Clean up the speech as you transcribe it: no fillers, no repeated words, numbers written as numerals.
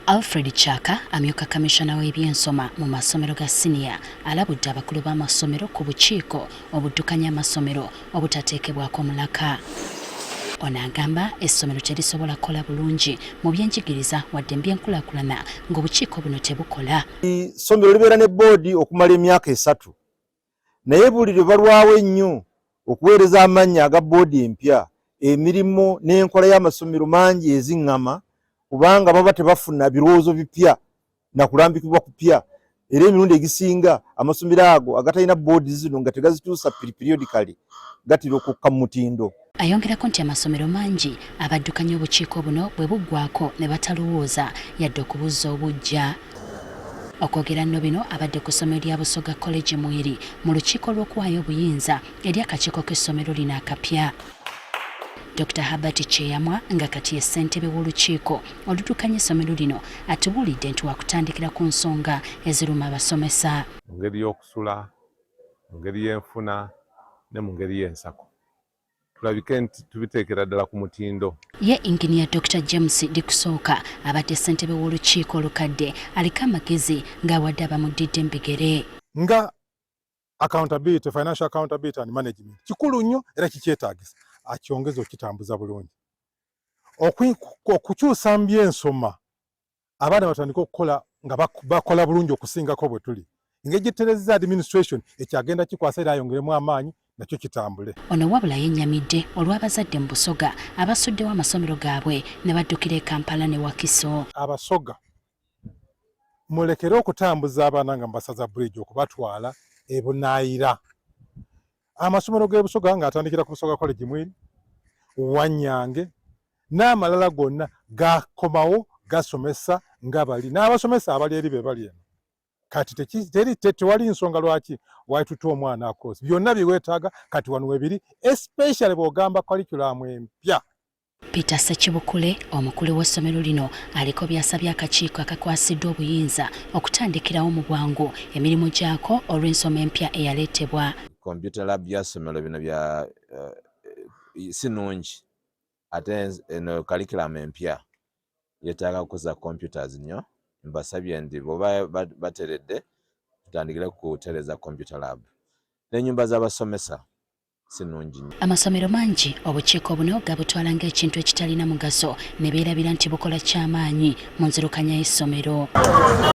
Alfred Chaka amyuka kamishona w'ebyensoma mu masomero ga senior alabudde abakulu b'amasomero ku bukiiko obuddukanya amasomero obutateekebwako mulaka. Ono agamba essomero terisobola kukola bulungi mu byenjigiriza wadde mbyenkulaakulana ng'obukiiko buno tebukola. Essomero libeera ne boodi okumala emyaka 3 naye buli lwe balwawo ennyo okuweereza amannya aga boodi empya emirimu n'enkola y'amasomero mangi eziŋŋama kubanga baba tebafuna birowoozo bipya na kulambikibwa kupya era emirundi egisinga amasomero ago agatalina boodi zino nga tegazituusa periodically gatera okukka mu mutindo. Ayongerako nti amasomero mangi abaddukanya obukiiko buno bwe buggwako ne batalowooza yadde okubuza obujja. Okwogera nno bino abadde ku ssomero lya Busoga College Mwiri mu lukiiko lw'okuwaayo obuyinza eri akakiiko k'essomero lino akapya. Dr. Herbert Cheyamwa nga kati ye ssentebe w'olukiiko oluddukanya essomero lino atubuulidde nti wakutandikira ku nsonga eziruma abasomesa. Mu ngeri y'okusula, mu ngeri y'enfuna ne mu ngeri y'ensako. Tulabike nti tubiteekera ddala ku mutindo. Ye Engineer Dr. James Dikusooka abadde ssentebe w'olukiiko olukadde aliko amagezi ng'awadde abamuddidde embigere. Nga accountability, financial accountability and management kikulu nnyo era kikyetaagisa akyongeza okitambuza bulungi. Okukyusa mu byensoma abaana batandika okukola nga bakola bulungi okusingako bwe tuli. Engeri gyetereza administration ekyagenda kikwasa era ayongeremu amaanyi nakyo kitambule. Ono wabula yennyamidde olw'abazadde mu Busoga abasuddewo amasomero gaabwe ne baddukira e Kampala ne Wakiso. Abasoga mulekere okutambuza abaana nga mbasaza bridge okubatwala e Bunaayira. Amasomero g'e Busoga ng'atandikira ku Busoga College Mwiri, Wanyange n'amalala gonna gakomawo gasomesa nga bali n'abasomesa abali eri be bali eno. Kati tewali nsonga lwaki waitutuwa omwana across. Byonna biweetaaga kati wano webiri especially bw'ogamba curriculum empya. Peter Ssekibukule omukulu w'essomero lino aliko byasabye akakiiko akakwasiddwa obuyinza okutandikirawo mu bwangu emirimu gyako olw'ensoma empya eyaleetebwa. Computer lab y'essomero bino bya sinungi ate eno curriculum empya yeetaaga kukoza computers nnyo. Mbasabye ndi bwoba bateredde tutandikire kutereeza computer lab. N'ennyumba z'abasomesa sinungi nnyo. Amasomero mangi obukiiko buno gabutwala ng'ekintu ekitalina mugaso ne beerabira nti bukola ky'amaanyi mu nzirukanya y'essomero.